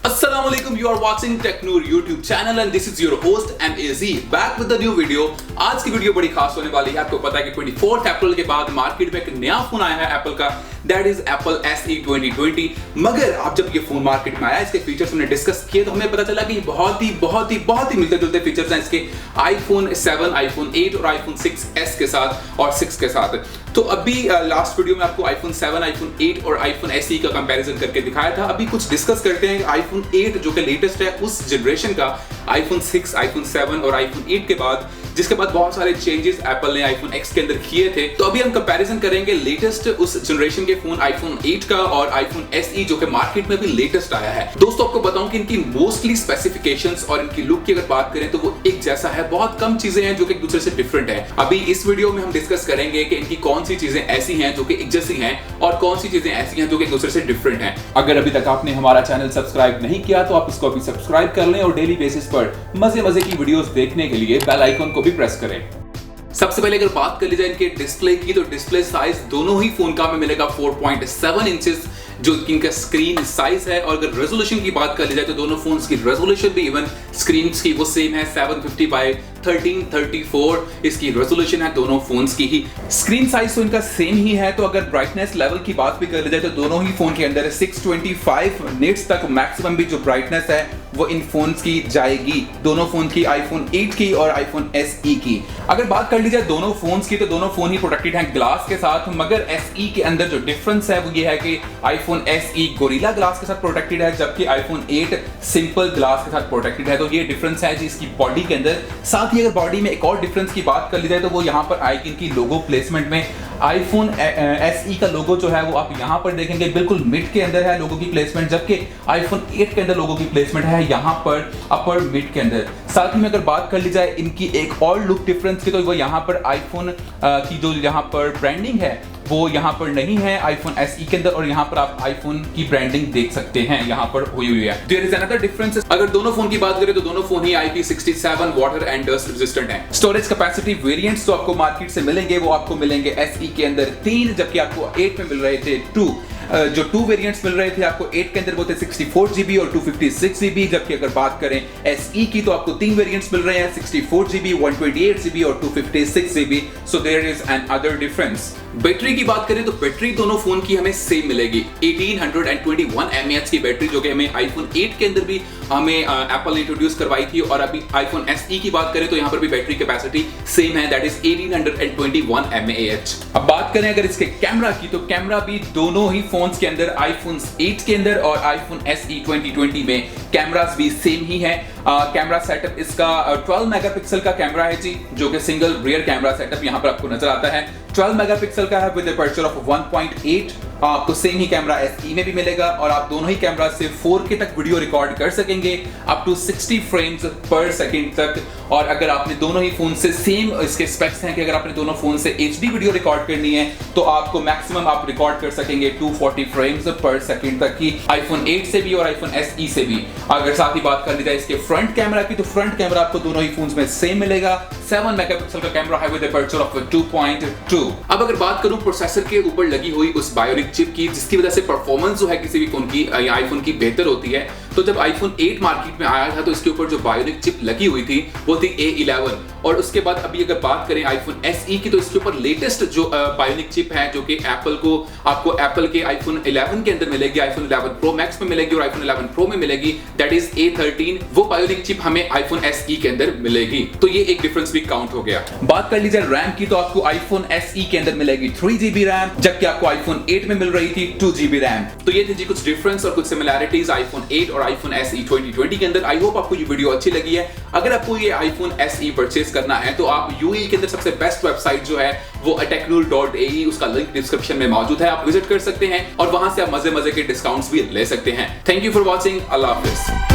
Assalamualaikum, you are watching technoor YouTube channel and this is your host MAZ back with the new video। आज की video बड़ी खास होने वाली है। आपको पता है कि 24th अप्रैल के बाद मार्केट में एक नया फोन आया है एप्पल का, दैट इज एप्पल SE 2020। मगर आप जब ये फोन मार्केट में आया, इसके फीचर्स हमने डिस्कस किए तो हमें पता चला कि बहुत ही मिलते जुलते फीचर्स हैं इसके iPhone 7, iPhone 8 और iPhone 6s के साथ और 6 के साथ। तो अभी लास्ट वीडियो में आपको iPhone 7, iPhone 8 और iPhone SE का कंपैरिजन करके दिखाया था। अभी कुछ डिस्कस करते हैं iPhone 8 जो कि लेटेस्ट है उस जनरेशन का, iPhone 6, iPhone 7 और iPhone 8 के बाद, जिसके बाद बहुत सारे चेंजेस एप्पल ने iPhone X के अंदर किए थे। तो अभी हम कंपैरिजन करेंगे लेटेस्ट उस जनरेशन के फोन iPhone 8 का और iPhone SE जो कि मार्केट में भी लेटेस्ट आया है। दोस्तों आपको बताऊं कि इनकी मोस्टली स्पेसिफिकेशंस और इनकी लुक की अगर बात करें तो वो एक जैसा है। बहुत कम चीजें हैं जो कि एक दूसरे से डिफरेंट है। अभी इस वीडियो में हम डिस्कस करेंगे कि इनकी कौन सी चीजें ऐसी हैं जो कि एक जैसी हैं और कौन सी चीजें ऐसी हैं जो कि एक दूसरे से डिफरेंट हैं। अगर अभी तक आपने हमारा चैनल सब्सक्राइब नहीं किया तो आप इसको अभी सब्सक्राइब कर लें और डेली बेसिस पर मजे की वीडियोस देखने के लिए बेल आइकन को भी प्रेस करें। सबसे पहले अगर बात कर ली जाए इनके डिस्प्ले की, तो डिस्प्ले साइज दोनों ही फोन का हमें मिलेगा 4.7 इंचेस जो इनका स्क्रीन साइज है। और अगर रेजोल्यूशन की बात कर ली जाए तो दोनों फोन्स की रेजोल्यूशन भी इवन स्क्रीन की वो सेम है, 750 बाय 1334 इसकी रेजोल्यूशन है दोनों फोन्स की ही। स्क्रीन साइज तो इनका सेम ही है। तो अगर ब्राइटनेस लेवल की बात भी कर ली जाए तो दोनों ही फोन के अंदर 625 निट्स तक मैक्सिमम भी जो ब्राइटनेस है वो इन फोन्स की जाएगी, दोनों फोन की, iPhone 8 की और iPhone SE की। अगर बात कर ली जाए दोनों फोन्स की तो दोनों फोन ही प्रोटेक्टेड हैं ग्लास के साथ, मगर SE के अंदर जो डिफरेंस है वो ये है कि iPhone SE गोरिल्ला ग्लास के साथ प्रोटेक्टेड है जबकि iPhone 8 सिंपल ग्लास के साथ प्रोटेक्टेड है। तो ये डिफरेंस है जी इसकी बॉडी के अंदर। साथ ही अगर बॉडी में एक और डिफरेंस की बात कर ली जाए तो वो यहाँ पर आएगी इनकी लोगो प्लेसमेंट में। iPhone SE का लोगो जो है वो आप यहाँ पर देखेंगे बिल्कुल मिड के अंदर है लोगो की प्लेसमेंट, जबकि iPhone 8 के अंदर लोगो की प्लेसमेंट है यहाँ पर अपर मिड के अंदर। साथ ही में अगर बात कर ली जाए इनकी एक और लुक डिफरेंस की तो वो यहाँ पर iPhone की जो यहाँ पर ब्रांडिंग है वो यहाँ पर नहीं है iPhone SE के अंदर, और यहाँ पर आप iPhone की ब्रांडिंग देख सकते हैं यहाँ पर हुई है। There is another difference। अगर दोनों फोन की बात करें तो दोनों phone he IP67 water and dust resistant हैं। स्टोरेज कैपेसिटी वेरिएंट्स तो आपको मार्केट से मिलेंगे वो आपको मिलेंगे SE के अंदर 3, जबकि आपको 8 में मिल रहे थे 2। जो 2 वेरिएंट्स मिल रहे थे आपको 8 के अंदर वो थे 64 GB और 256 GB, जबकि अगर बात करें SE की तो आपको 3 वेरिएंट्स मिल रहे हैं 64 GB, 128 GB और 256 GB। So there is another difference. Battery की बात करें तो बैटरी दोनों फोन की हमें सेम मिलेगी, 1821 mAh की बैटरी जो कि हमें iPhone 8 के अंदर भी हमें एप्पल ने इंट्रोड्यूस करवाई थी। और अभी iPhone SE की बात करें तो यहाँ पर भी बैटरी कैपेसिटी सेम है, दैट इज 1821 mAh। अब बात करें अगर इसके कैमरा की तो कैमरा भी दोनों ही फोन्स के अंदर, iPhone 8 के अंदर और iPhone SE 2020 में कैमरास भी सेम ही है। कैमरा सेटअप इसका 12 मेगापिक्सल का कैमरा है जी, जो कि सिंगल रियर कैमरा सेटअप यहाँ पर आपको नजर आता है। 12 मेगापिक्सल का है विद अपर्चर ऑफ 1.8। आपको सेम ही कैमरा SE में भी मिलेगा और आप दोनों ही कैमरा से 4K तक वीडियो रिकॉर्ड कर सकेंगे अप टू 60 फ्रेम्स पर सेकंड तक। और अगर आपने दोनों ही फोन से सेम इसके स्पेक्स हैं कि अगर आपने दोनों फोन से HD वीडियो रिकॉर्ड करनी है तो आपको मैक्सिमम आप रिकॉर्ड कर सकेंगे 240 फ्रेम्स पर सेकंड तक की, iPhone 8 से भी और iPhone SE से भी। अगर साथ ही बात कर ली जाए इसके फ्रंट कैमरा की तो फ्रंट कैमरा आपको दोनों ही फोन्स में सेम मिलेगा, 7 मेगापिक्सल का कैमरा है विद अपर्चर ऑफ 2.2। अब अगर बात करूं प्रोसेसर के ऊपर लगी हुई उस बायोनिक चिप की जिसकी वजह से परफॉर्मेंस जो है किसी भी फोन की या आईफोन की बेहतर होती है, तो जब iPhone 8 मार्केट में आया था तो इसके ऊपर जो बायोनिक चिप लगी हुई थी वो थी A11। और उसके बाद अभी अगर बात करें iPhone SE की तो इसके ऊपर लेटेस्ट जो बायोनिक चिप है जो कि आपको एप्पल के iPhone 11 के अंदर मिलेगी, iPhone 11 Pro Max में मिलेगी और iPhone 11 Pro में मिलेगी, दैट इज A13। वो बायोनिक चिप हमें iPhone SE के अंदर मिलेगी, तो ये एक डिफरेंस भी काउंट हो गया। बात कर लीजिए रैम की तो आपको iPhone SE के अंदर मिलेगी 3 GB रैम, जबकि आपको iPhone 8 में मिल रही थी 2 GB रैम। तो ये थे जी कुछ डिफरेंस और कुछ सिमिलैरिटीज iPhone 8 और iPhone SE 2020 के अंदर। आई होप आपको ये वीडियो अच्छी लगी है। अगर आपको ये iPhone SE परचेज करना है तो आप UAE के अंदर सबसे बेस्ट वेबसाइट जो है वो technoor.ae, उसका लिंक डिस्क्रिप्शन में मौजूद है, आप विजिट कर सकते हैं और वहां से आप मजे के डिस्काउंट्स भी ले सकते हैं। Thank you for watching, Allah Hafiz.